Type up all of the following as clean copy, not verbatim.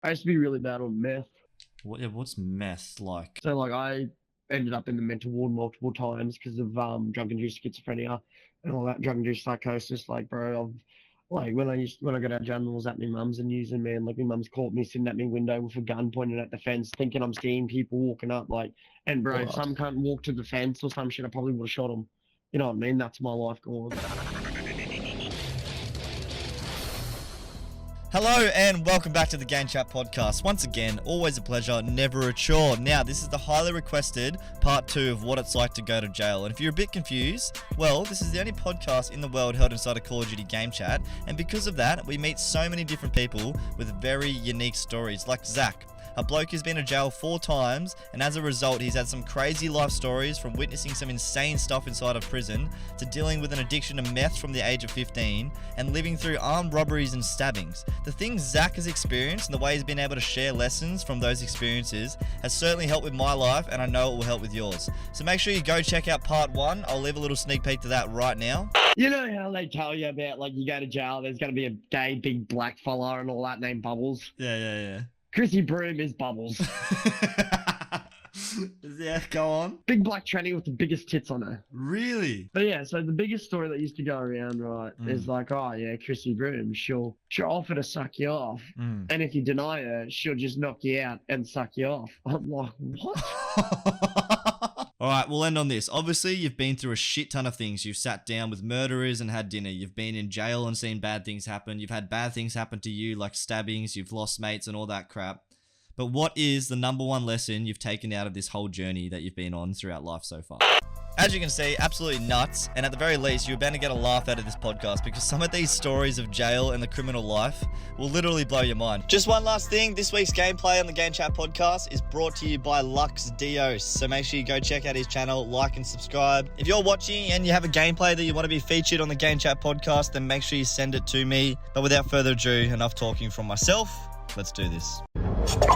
I used to be really bad on meth. What's meth like? So like I ended up in the mental ward multiple times because of drug-induced schizophrenia and all that drug-induced psychosis. Like, bro, I've like when I got out of jail and was at my mum's and using man, like my mum's caught me sitting at my window with a gun pointed at the fence, thinking I'm seeing people walking up. Like, and bro, if What? some cunt walked to the fence or some shit, I probably would have shot him. You know what I mean? That's my life gone. Hello and welcome back to the Game Chat podcast. Once again, always a pleasure, never a chore. Now, this is the highly requested part 2 of what it's like to go to jail. And if you're a bit confused, well, this is the only podcast in the world held inside a Call of Duty Game Chat. And because of that, we meet so many different people with very unique stories, like Zach. A bloke who's been to jail 4 times, and as a result, he's had some crazy life stories from witnessing some insane stuff inside of prison, to dealing with an addiction to meth from the age of 15, and living through armed robberies and stabbings. The things Zach has experienced and the way he's been able to share lessons from those experiences has certainly helped with my life, and I know it will help with yours. So make sure you go check out part 1. I'll leave a little sneak peek to that right now. You know how they tell you about like you go to jail, there's gonna be a gay big black fella and all that named Bubbles. Yeah. Chrissy Broom is Bubbles. Yeah, go on. Big black tranny with the biggest tits on her. Really? But yeah, so the biggest story that used to go around, right, is like, oh yeah, Chrissy Broom, she'll offer to suck you off. And if you deny her, she'll just knock you out and suck you off. I'm like, what? Alright, we'll end on this. Obviously, you've been through a shit ton of things. You've sat down with murderers and had dinner. You've been in jail and seen bad things happen. You've had bad things happen to you, like stabbings. You've lost mates and all that crap. But what is the number one lesson you've taken out of this whole journey that you've been on throughout life so far? As you can see, absolutely nuts, and at the very least, you're bound to get a laugh out of this podcast because some of these stories of jail and the criminal life will literally blow your mind. Just one last thing, this week's gameplay on the Game Chat podcast is brought to you by Lux Dios, so make sure you go check out his channel, like and subscribe. If you're watching and you have a gameplay that you want to be featured on the Game Chat podcast, then make sure you send it to me. But without further ado, enough talking from myself, let's do this.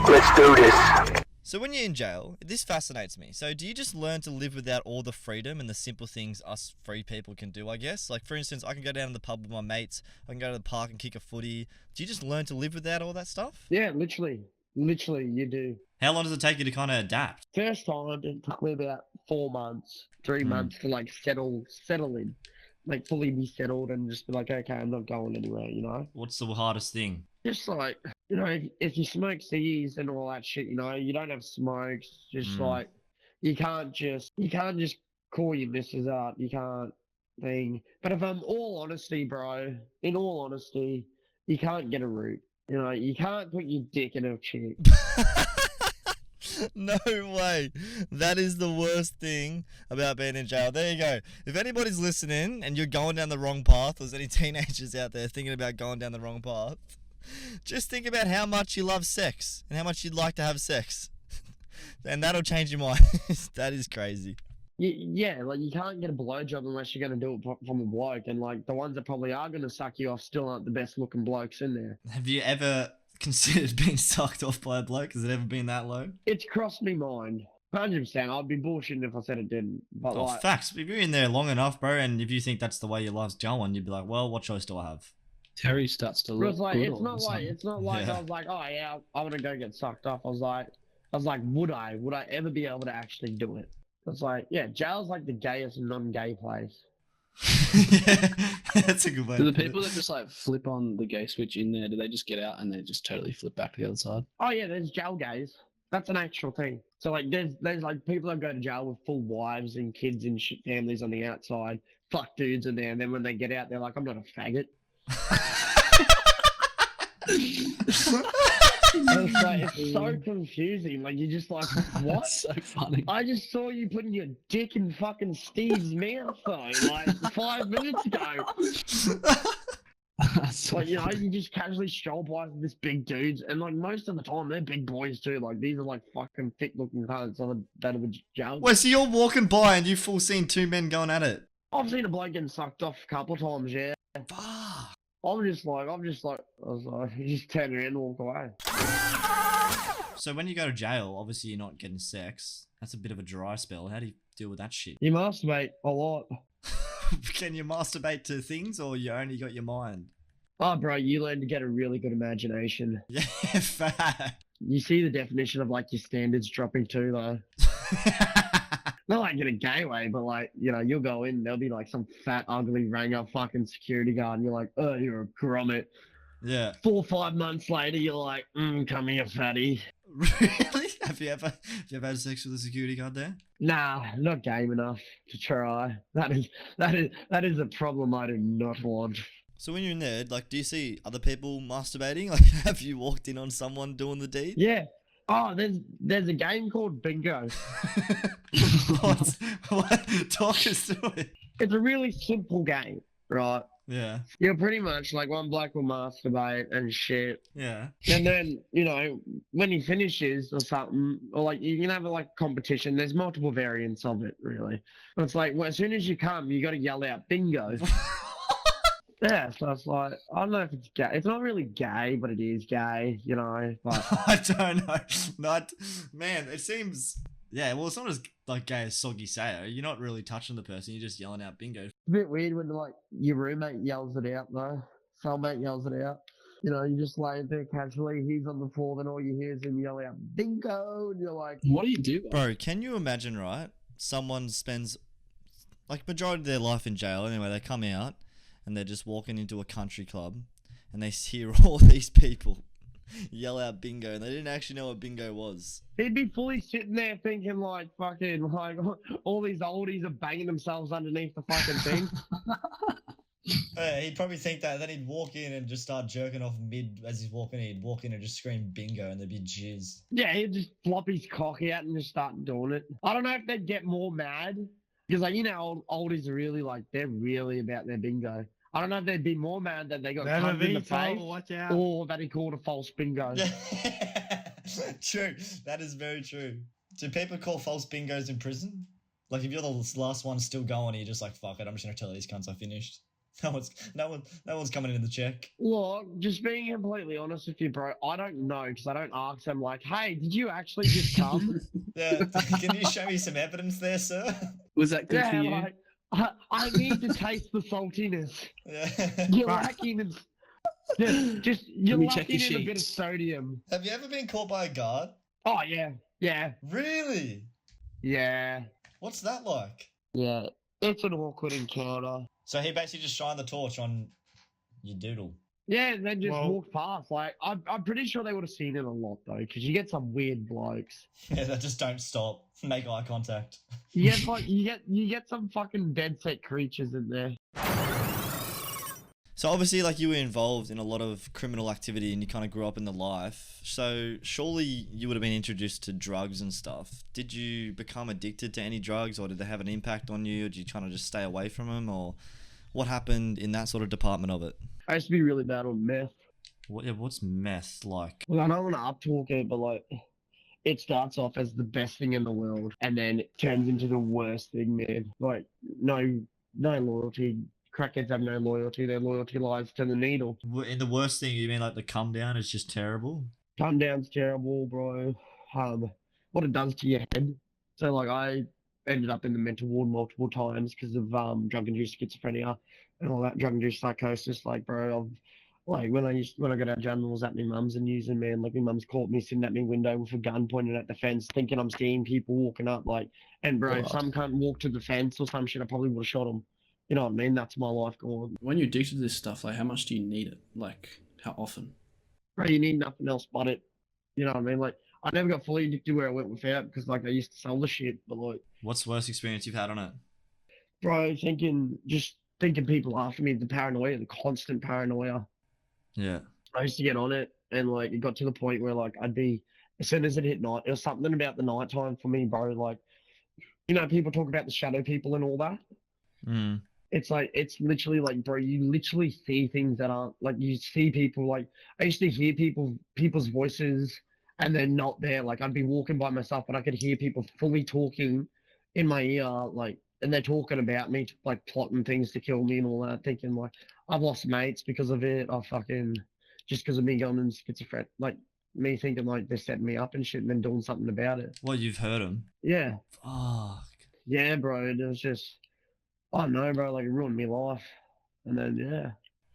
Let's do this. So when you're in jail, this fascinates me. So do you just learn to live without all the freedom and the simple things us free people can do, I guess? Like, for instance, I can go down to the pub with my mates. I can go to the park and kick a footy. Do you just learn to live without all that stuff? Yeah, literally, you do. How long does it take you to kind of adapt? First time, it took me about 4 months, 3 months to like settle in, like fully be settled and just be like, okay, I'm not going anywhere, you know? What's the hardest thing? Just like, you know, if you smoke ciggies and all that shit, you know, you don't have smokes, just like, you can't just call your missus up, you can't thing. But if I'm all honesty, bro, in all honesty, you can't get a root. You know, you can't put your dick in a chick. No way. That is the worst thing about being in jail. There you go. If anybody's listening and you're going down the wrong path, or there's any teenagers out there thinking about going down the wrong path, just think about how much you love sex and how much you'd like to have sex. And that'll change your mind. That is crazy. Yeah, like you can't get a blowjob unless you're going to do it from a bloke. And like the ones that probably are going to suck you off still aren't the best looking blokes in there. Have you ever considered being sucked off by a bloke? Has it ever been that low? It's crossed me mind. 100%. I'd be bullshitting if I said it didn't. But Oh, like, facts. If you're in there long enough, bro, and if you think that's the way your life's going, you'd be like, well, what choice do I have? Terry starts to look it's like good it's not like Yeah. I was like, oh yeah, I want to go get sucked off. I was like, would I ever be able to actually do it? It's like, yeah, jail's like the gayest non-gay place. Yeah, that's a good way. Do the people that just like flip on the gay switch in there, do they just get out and they just totally flip back to the other side? Oh yeah, there's jail gays. That's an actual thing. So like, there's like people that go to jail with full wives and kids and shit families on the outside. Fuck dudes in there, and then when they get out, they're like, I'm not a faggot. It's so confusing. Like you're just like, what? That's so funny. I just saw you putting your dick in fucking Steve's mouth though, like 5 minutes ago. That's so Like, you know, funny. you just casually stroll by with this big dudes, and like most of the time they're big boys too. Like these are like fucking thick looking cunts that are jail. Wait, so you're walking by and you've full seen 2 men going at it? I've seen a bloke getting sucked off a couple of times, yeah. Fuck. I was like, you just turn around and walk away. So when you go to jail, obviously you're not getting sex. That's a bit of a dry spell. How do you deal with that shit? You masturbate a lot. Can you masturbate to things, or you only got your mind? Oh, bro, you learn to get a really good imagination. Yeah, fact. You see the definition of like your standards dropping too, though. Not like in a gay way, but like, you know, you'll go in, there'll be like some fat, ugly, rang up fucking security guard, and you're like, oh, you're a grommet. Yeah. 4 or 5 months later, you're like, come here, fatty. Really? Have you ever had sex with a security guard there? Nah, not game enough to try. That is a problem I do not want. So when you're in there, like, do you see other people masturbating? Like, have you walked in on someone doing the deed? Yeah. Oh, there's a game called Bingo. what? Talk us through it. It's a really simple game, right? Yeah. You're pretty much like one bloke will masturbate and shit. Yeah. And then, you know, when he finishes or something, or like you can have a like competition, there's multiple variants of it, really. But it's like, well, as soon as you come, you got to yell out bingo. Yeah, so it's like, I don't know if it's gay. It's not really gay, but it is gay, you know. But I don't know. Man, it seems. Yeah, well, it's not as like gay as Soggy Sayo. You're not really touching the person. You're just yelling out bingo. it's a bit weird when like your roommate yells it out, though. Cellmate yells it out. You know, you just lay there casually. He's on the floor, then all you hear is him yell out bingo, and you're like, What do you do? Bro, can you imagine, right? Someone spends like majority of their life in jail. Anyway, they come out and they're just walking into a country club and they hear all these people yell out bingo and they didn't actually know what bingo was. he'd be fully sitting there thinking like fucking like all these oldies are banging themselves underneath the fucking thing. He'd probably think that, then he'd walk in and just start jerking off mid as he's walking in. He'd walk in and just scream bingo and there'd be jizz. Yeah, he'd just flop his cock out and just start doing it. I don't know if they'd get more mad because like, you know, oldies are really like, they're really about their bingo. I don't know if they'd be more mad that they got cummed in the face watch out. or that he called a false bingo. True. That is very true. Do people call false bingos in prison? Like if you're the last one still going, you're just like, fuck it, I'm just gonna tell these cunts I finished. No one's coming in to check. Look, just being completely honest with you, bro, I don't know because I don't ask them like, hey, did you actually just come? Yeah. Can you show me some evidence there, sir? Was that good for Yeah, you? like, I need to taste the saltiness. Yeah. You're Right. lacking in, just you're me check lacking your in a bit of sheets. sodium. Have you ever been caught by a guard? Oh yeah, Really? yeah. What's that like? Yeah, it's an awkward encounter. So he basically just shined the torch on your doodle. Yeah, and then just Well- walked past. Like, I'm pretty sure they would have seen it a lot though, because you get some weird blokes. Yeah, that just don't stop. Make eye contact. You get like you get some fucking dead set creatures in there. So obviously, like, you were involved in a lot of criminal activity and you kind of grew up in the life. So surely you would have been introduced to drugs and stuff. Did you become addicted to any drugs, or did they have an impact on you? Or did you kind of just stay away from them, or what happened in that sort of department of it? I used to be really bad on meth. What's meth like? Well, I don't want to up-talk it, but like, it starts off as the best thing in the world, and then it turns into the worst thing, man. Like, no loyalty. Crackheads have no loyalty. Their loyalty lies to the needle. In the worst thing, you mean like the come down is just terrible? Come down's terrible, bro. What it does to your head. So like, I ended up in the mental ward multiple times because of drug-induced schizophrenia and all that drug-induced psychosis. Like, bro, when I got out of jail and was at my mum's and using, man, like my mum's caught me sitting at my window with a gun pointed at the fence, thinking I'm seeing people walking up. Like, and bro, if Wow. some cunt walked to the fence or some shit, I probably would have shot him. You know what I mean? That's my life gone. When you're addicted to this stuff, like how much do you need it? Like how often? Bro, you need nothing else but it. You know what I mean? Like, I never got fully addicted where I went without because like I used to sell the shit, but like, What's the worst experience you've had on it? bro, thinking people after me, the paranoia, the constant paranoia. Yeah. I used to get on it, and like it got to the point where like I'd be, as soon as it hit night, it was something about the nighttime for me, bro. Like, you know, people talk about the shadow people and all that. Mm. It's like, it's literally like, bro, you literally see things that aren't like, you see people like, I used to hear people's voices and they're not there. Like, I'd be walking by myself, but I could hear people fully talking in my ear, like, and they're talking about me, like plotting things to kill me and all that, thinking like, I've lost mates because of it. I fucking, just because of me going in schizophrenic, like me thinking like they're setting me up and shit and then doing something about it. Well, you've heard him. Yeah. Fuck. Yeah, bro. It was just, I don't know, bro. Like, it ruined my life. And then, yeah.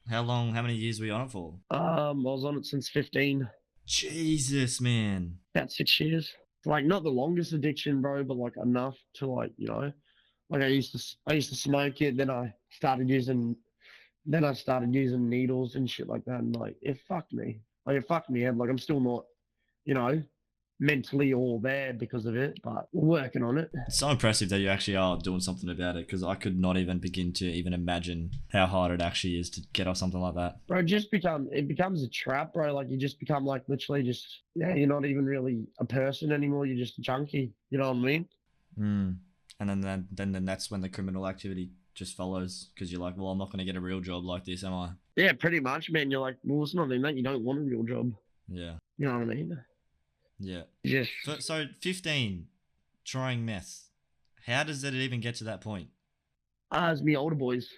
How long? How many years were you on it for? I was on it since 15, Jesus, man. about 6 years. Like not the longest addiction, bro, but like enough to like like I used to smoke it. Then I started using needles and shit like that, and like it fucked me. Like it fucked me up. Like I'm still not, you know, mentally all there because of it, but we're working on it. It's so impressive that you actually are doing something about it, because I could not even begin to even imagine how hard it actually is to get off something like that. Bro, it becomes a trap, bro. Like you just become like literally just yeah, you're not even really a person anymore. You're just a junkie. You know what I mean? Mm. And then that's when the criminal activity just follows, because you're like, well, I'm not going to get a real job like this, am I? Yeah, pretty much, man. You're like, well, it's not even that. You don't want a real job. Yeah. You know what I mean? Yeah. Just So 15, trying meth. How does it even get to that point? as me older boys.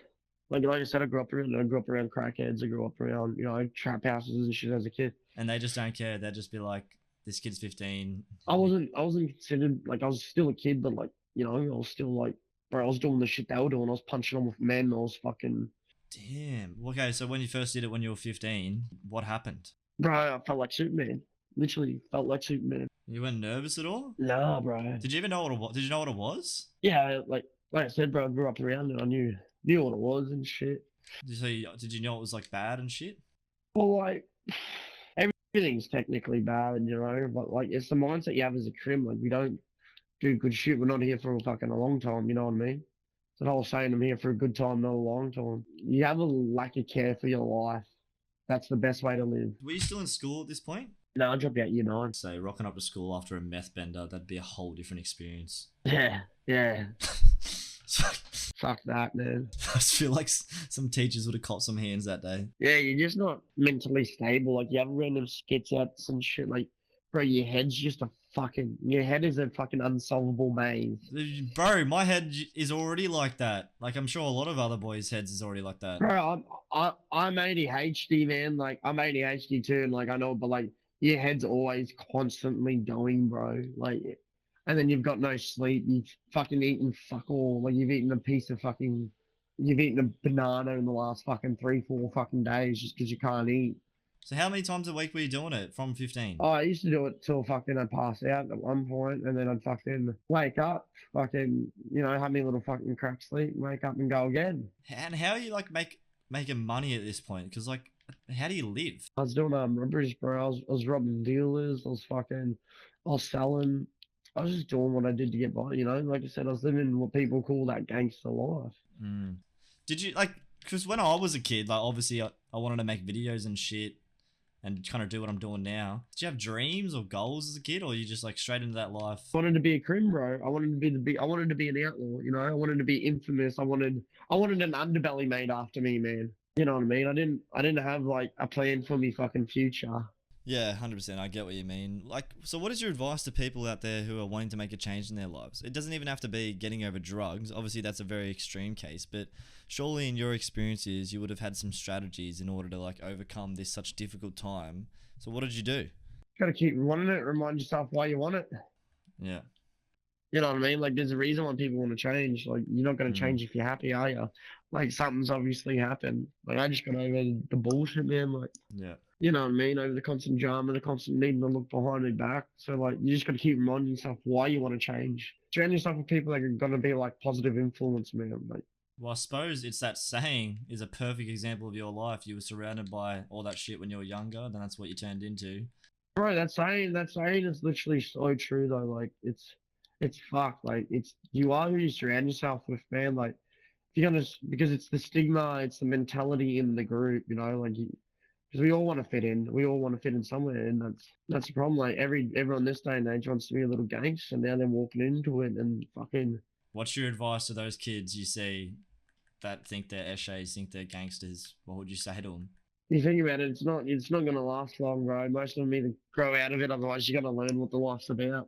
Like I said, I grew up around crackheads. I grew up around trap houses and shit as a kid. And they just don't care. They'd just be like, this kid's 15. I wasn't considered like I was still a kid, but like I was still like, bro, I was doing the shit they were doing. I was punching on with men. I was fucking, Damn. Okay, so when you first did it when you were 15, what happened? bro. I felt like Superman. Literally felt like Superman. You weren't nervous at all? Nah, bro. Did you even know what it was? Did you know what it was? Yeah, like I said, bro. I grew up around it. I knew what it was and shit. Did you know it was like bad and shit? Well, like everything's technically bad, but like it's the mindset you have as a crim. Like we don't do good shit. We're not here for a long time. You know what I mean? It's the whole saying, I'm here for a good time, not a long time. You have a lack of care for your life. That's the best way to live. Were you still in school at this point? No, I dropped out year 9. So rocking up to school after a meth bender, that'd be a whole different experience. Yeah. So, Fuck that, man. I just feel like some teachers would have caught some hands that day. Yeah, you're just not mentally stable. Like you have random skits outs and shit. Like, bro, your head is a fucking unsolvable maze. Bro, my head is already like that. Like, I'm sure a lot of other boys' heads is already like that. Bro, I'm ADHD, man. Like I'm ADHD too, and like I know, but like your head's always constantly going, bro. Like, and then you've got no sleep. You've fucking eaten fuck all. Like you've eaten a banana in the last fucking 3-4 fucking days just because you can't eat. So how many times a week were you doing it from 15? Oh, I used to do it till fucking I'd pass out at one point, and then I'd fucking wake up, fucking have me a little fucking crack sleep, wake up and go again. And how are you like making money at this point? Because like, how do you live? I was doing robberies, bro. I was robbing dealers. I was selling. I was just doing what I did to get by. Like I said, I was living what people call that gangster life. Mm. Did you like? Because when I was a kid, like obviously I wanted to make videos and shit, and kind of do what I'm doing now. Did you have dreams or goals as a kid, or you just like straight into that life? I wanted to be a crim, bro. I wanted to be an outlaw. I wanted to be infamous. I wanted an underbelly made after me, man. You know what I mean? I didn't have like a plan for me fucking future. Yeah, 100%. I get what you mean. Like, so what is your advice to people out there who are wanting to make a change in their lives? It doesn't even have to be getting over drugs. Obviously, that's a very extreme case, but surely in your experiences, you would have had some strategies in order to like overcome this such difficult time. So what did you do? Got to keep wanting it. Remind yourself why you want it. Yeah. You know what I mean? Like, there's a reason why people want to change. Like, you're not going to change if you're happy, are you? Like, something's obviously happened. Like, I just got over the bullshit, man. Like, Yeah. you know what I mean? Over the constant drama, the constant needing to look behind my back. So, like, you just got to keep reminding yourself why you want to change. Surround yourself with people that are going to be, like, positive influence, man. Like, well, I suppose it's that saying is a perfect example of your life. You were surrounded by all that shit when you were younger, then that's what you turned into. bro, that saying is literally so true, though. Like, it's fucked. Like, you are who you surround yourself with, man. Like, if you're gonna, because it's the stigma, it's the mentality in the group, like, because we all want to fit in. We all want to fit in somewhere, and that's the problem. Like, everyone this day and age wants to be a little gangster, and now they're walking into it and fucking. What's your advice to those kids you see that think they're eshays, think they're gangsters? What would you say to them? You think about it, it's not gonna last long, bro. Most of them either grow out of it, otherwise you're gonna learn what the life's about.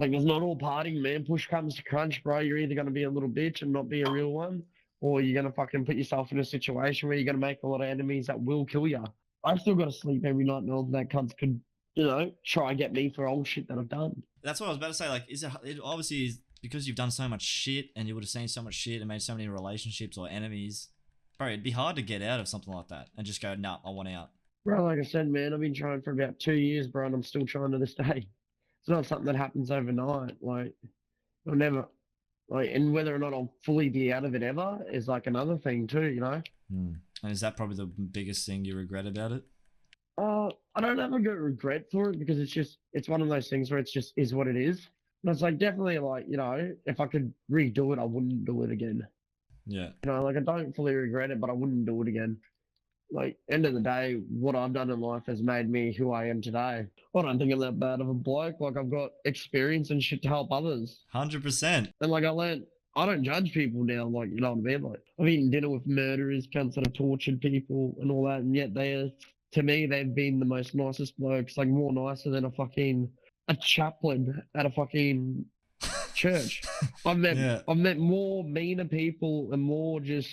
Like, it's not all partying, man. Push comes to crunch, bro. You're either going to be a little bitch and not be a real one, or you're going to fucking put yourself in a situation where you're going to make a lot of enemies that will kill you. I've still got to sleep every night knowing that cunts could, try and get me for old shit that I've done. That's what I was about to say. Like, it obviously is because you've done so much shit and you would have seen so much shit and made so many relationships or enemies. Bro, it'd be hard to get out of something like that and just go, nah, I want out. Bro, like I said, man, I've been trying for about 2 years, bro, and I'm still trying to this day. It's not something that happens overnight. Like, I'll never, like, and whether or not I'll fully be out of it ever is like another thing too, you know? And is that probably the biggest thing you regret about it? I don't ever get regret for it because it's one of those things where it's just is what it is. And it's like definitely like, you know, if I could redo it, I wouldn't do it again. Yeah. You know, like I don't fully regret it, but I wouldn't do it again. Like, end of the day, what I've done in life has made me who I am today. I don't think I'm that bad of a bloke. Like, I've got experience and shit to help others. 100%. And like, I don't judge people now. Like, you know what I mean? Like, I've eaten dinner with murderers, cunts that have tortured people and all that. And yet to me, they've been the most nicest blokes. Like, more nicer than a chaplain at a fucking church. I've met more meaner people and more just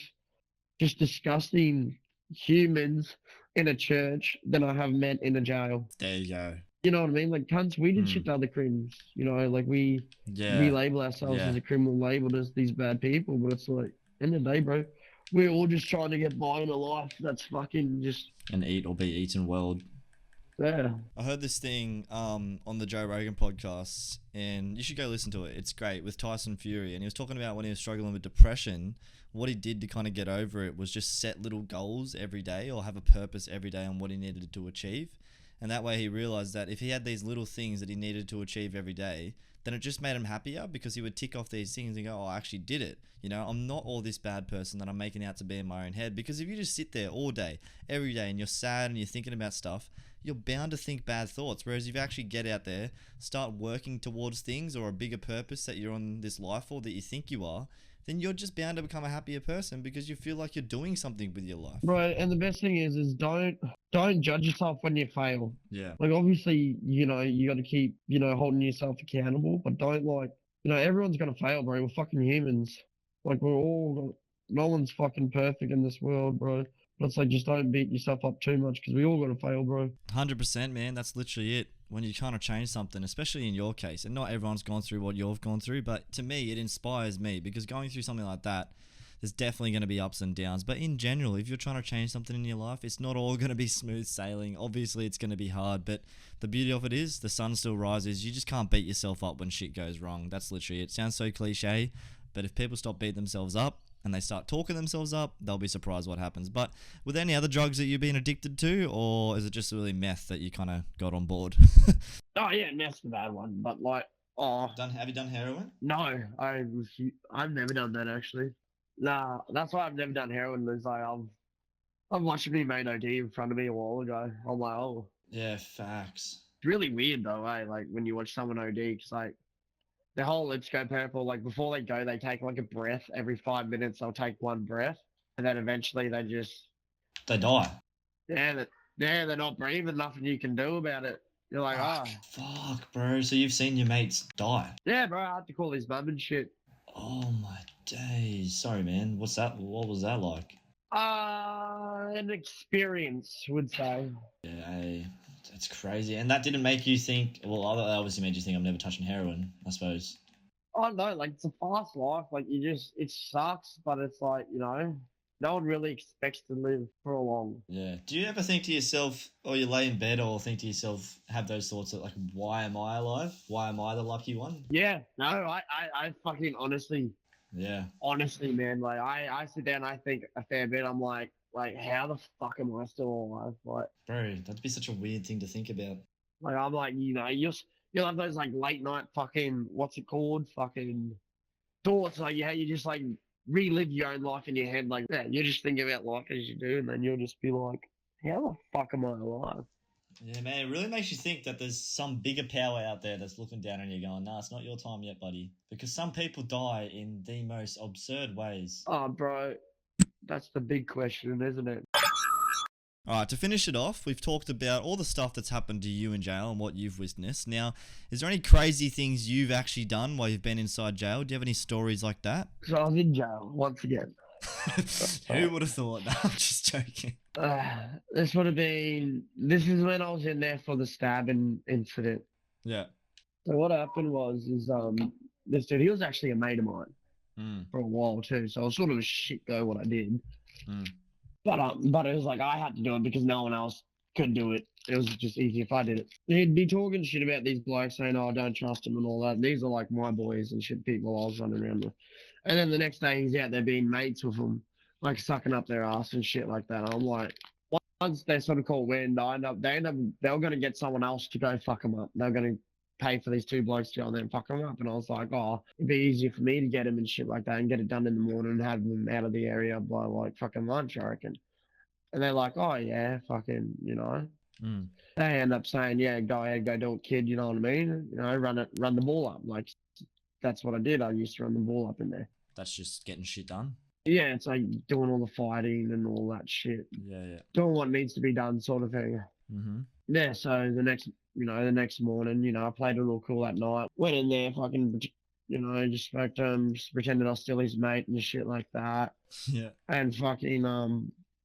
disgusting humans in a church than I have met in a jail. There you go. You know what I mean? Like cunts, we did shit to other criminals. You know, like we label ourselves as a criminal, labeled as these bad people, but it's like end of the day, bro. We're all just trying to get by in a life that's fucking just an eat or be eaten world. Yeah. I heard this thing on the Joe Rogan podcast, and you should go listen to it. It's great, with Tyson Fury, and he was talking about when he was struggling with depression, what he did to kind of get over it was just set little goals every day or have a purpose every day on what he needed to achieve. And that way he realized that if he had these little things that he needed to achieve every day, then it just made him happier because he would tick off these things and go, oh, I actually did it. You know, I'm not all this bad person that I'm making out to be in my own head. Because if you just sit there all day, every day, and you're sad and you're thinking about stuff, you're bound to think bad thoughts. Whereas if you actually get out there, start working towards things or a bigger purpose that you're on this life for, that you think you are, then you're just bound to become a happier person because you feel like you're doing something with your life. Right, and the best thing is don't judge yourself when you fail. Yeah. Like obviously, you know, you got to keep, you know, holding yourself accountable, but don't like, you know, everyone's gonna fail, bro. We're fucking humans. Like no one's fucking perfect in this world, bro. But it's like just don't beat yourself up too much because we all gotta fail, bro. 100%, man. That's literally it. When you're trying to change something, especially in your case, and not everyone's gone through what you've gone through, but to me, it inspires me because going through something like that, there's definitely going to be ups and downs. But in general, if you're trying to change something in your life, it's not all going to be smooth sailing. Obviously, it's going to be hard, but the beauty of it is the sun still rises. You just can't beat yourself up when shit goes wrong. That's literally it. It sounds so cliche, but if people stop beating themselves up and they start talking themselves up, they'll be surprised what happens. But were there any other drugs that you've been addicted to, or is it just really meth that you kind of got on board? Oh yeah, meth's the bad one, but like, Have you done heroin? No, I've never done that actually. Nah, that's why I've never done heroin. Is like I've watched me made OD in front of me a while ago. I'm like, oh, Yeah, facts. it's really weird though, eh? Like when you watch someone OD, because like their whole lips go purple. Like before they go, they take like a breath every 5 minutes. They'll take one breath, and then eventually They die. they're not breathing. Nothing you can do about it. You're like, Fuck, bro. So you've seen your mates die? yeah, bro. I had to call his mum and shit. Oh my days. Sorry, man. What was that like? An experience, would say. Yeah, that's crazy. And that didn't make you think, well, that obviously made you think I'm never touching heroin, I suppose. Oh no, like it's a fast life. Like it sucks, but it's like, you know, no one really expects to live for long. Yeah. Do you ever think to yourself, or you lay in bed or think to yourself, have those thoughts of like, why am I alive? Why am I the lucky one? Yeah, no, I fucking honestly, man, like I sit down and I think a fair bit. I'm like how the fuck am I still alive? Like, bro, that'd be such a weird thing to think about. Like I'm like, you know, you'll have those like late night fucking, what's it called? Fucking thoughts, like how you just like relive your own life in your head. Like that. You just think about life as you do, and then you'll just be like, how the fuck am I alive? Yeah, man, it really makes you think that there's some bigger power out there that's looking down on you going, nah, it's not your time yet, buddy. Because some people die in the most absurd ways. Oh, bro, that's the big question, isn't it? Alright, to finish it off, we've talked about all the stuff that's happened to you in jail and what you've witnessed. Now, is there any crazy things you've actually done while you've been inside jail? Do you have any stories like that? So I was in jail once again. Who would have thought? No, I'm just joking. This is when I was in there for the stabbing incident. Yeah. So what happened was this dude, he was actually a mate of mine for a while too. So it was sort of a shit go what I did. Mm. But it was like I had to do it because no one else could do it. It was just easy if I did it. He'd be talking shit about these blokes saying, "Oh, I don't trust them" and all that. These are like my boys and shit, people I was running around with. And then the next day he's out there being mates with them, like sucking up their ass and shit like that. I'm like, once they sort of call wind, they were gonna get someone else to go fuck them up. They're gonna pay for these two blokes to go and then fuck them up. And I was like, oh, it'd be easier for me to get him and shit like that and get it done in the morning and have them out of the area by like fucking lunch, I reckon. And they're like, oh yeah, fucking, you know. Mm. They end up saying, yeah, go ahead, go do it, kid. You know what I mean? You know, run the ball up. Like that's what I did. I used to run the ball up in there. That's just getting shit done. Yeah, it's like doing all the fighting and all that shit. Yeah. Doing what needs to be done, sort of thing. Mm-hmm. Yeah. So the next morning, you know, I played a little cool that night. Went in there, fucking, you know, just spoke to him, just pretended I was still his mate and shit like that. Yeah. And fucking,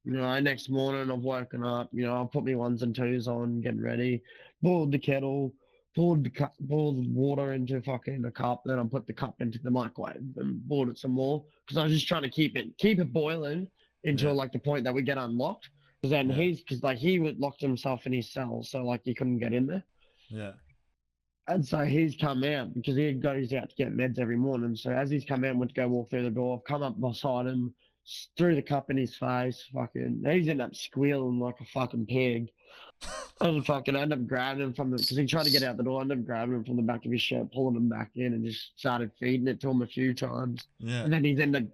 you know, next morning I've woken up, you know, I put my 1s and 2s on, getting ready, boiled the kettle, boiled the water into fucking a cup, then I put the cup into the microwave and boiled it some more because I was just trying to keep it boiling until like the point that we get unlocked. Because then he would locked himself in his cell, so like he couldn't get in there. Yeah. And so he's come out because he goes out to get meds every morning. So as he's come out and went to go walk through the door, I've come up beside him, threw the cup in his face, fucking, he's ended up squealing like a fucking pig. And fucking ended up grabbing him because he tried to get out the door, ended up grabbing him from the back of his shirt, pulling him back in and just started feeding it to him a few times. Yeah. And then he's ended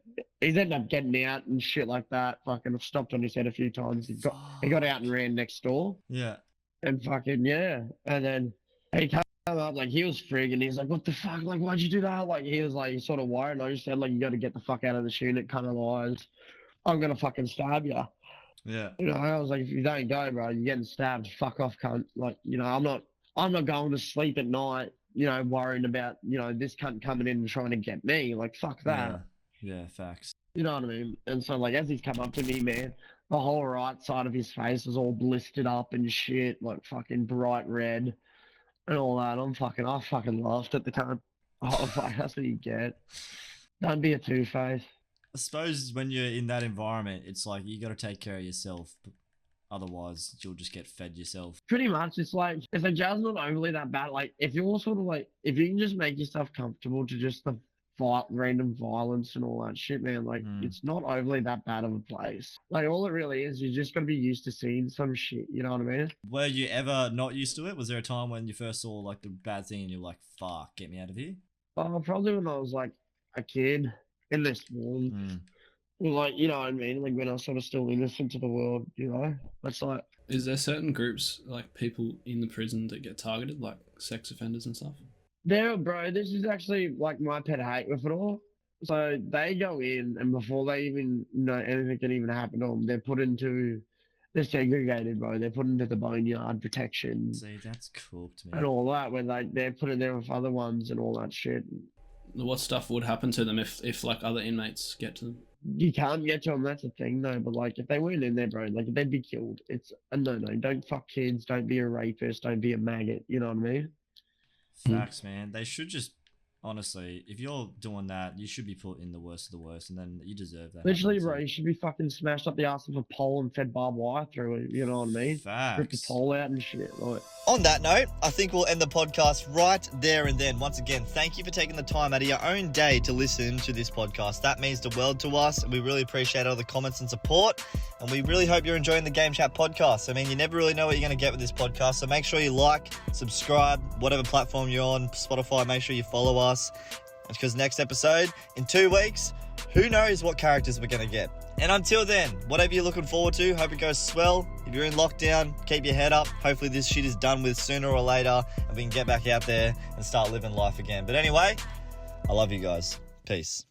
up getting out and shit like that. Fucking stopped on his head a few times. He got out and ran next door. Yeah. And fucking, yeah. And then he came up, like, he was frigging. He's like, what the fuck? Like, why'd you do that? Like, he was like, sort of worried. And I just said, like, you got to get the fuck out of the unit, kind of lies. I'm going to fucking stab you. Yeah. You know, I was like, if you don't go, bro, you're getting stabbed. Fuck off, cunt. Like, you know, I'm not going to sleep at night, you know, worrying about, you know, this cunt coming in and trying to get me. Like, fuck that. Yeah, facts. You know what I mean? And so, like, as he's come up to me, man, the whole right side of his face was all blistered up and shit, like fucking bright red and all that. I fucking laughed at the time. Oh, fuck, that's what you get. Don't be a two-face. I suppose when you're in that environment, it's like you got to take care of yourself. Otherwise, you'll just get fed yourself. Pretty much, it's like, if the jail's not overly that bad, like, if you're sort of like, if you can just make yourself comfortable to just the random violence and all that shit, man, like, it's not overly that bad of a place. Like, all it really is, you just got to be used to seeing some shit, you know what I mean? Were you ever not used to it? Was there a time when you first saw, like, the bad thing and you're like, fuck, get me out of here? Probably when I was, like, a kid in this world. Like, you know what I mean? Like, when I was sort of still innocent to the world, you know? That's like... Is there certain groups, like people in the prison that get targeted, like sex offenders and stuff? There, bro, this is actually, like, my pet hate with it all. So, they go in, and before they even know anything can even happen to them, they're segregated, bro. They're put into the boneyard protection. See, that's cool to me. And all that, when they're put in there with other ones and all that shit. What stuff would happen to them if like other inmates get to them? You can't get to them, that's the thing, though. But, like, if they weren't in there, bro, like, they'd be killed. It's a no-no. Don't fuck kids. Don't be a rapist. Don't be a maggot. You know what I mean? Facts, man. They should just, honestly, if you're doing that, you should be put in the worst of the worst, and then you deserve that. Literally, bro, you should be fucking smashed up the ass of a pole and fed barbed wire through it. You know what I mean? Facts. Rip the pole out and shit. Like. On that note, I think we'll end the podcast right there and then. Once again, thank you for taking the time out of your own day to listen to this podcast. That means the world to us, and we really appreciate all the comments and support, and we really hope you're enjoying the Game Chat podcast. I mean, you never really know what you're going to get with this podcast, so make sure you like, subscribe, whatever platform you're on, Spotify, make sure you follow us, because next episode, in 2 weeks, who knows what characters we're going to get. And until then, whatever you're looking forward to, hope it goes swell. If you're in lockdown, keep your head up. Hopefully this shit is done with sooner or later and we can get back out there and start living life again. But anyway, I love you guys. Peace.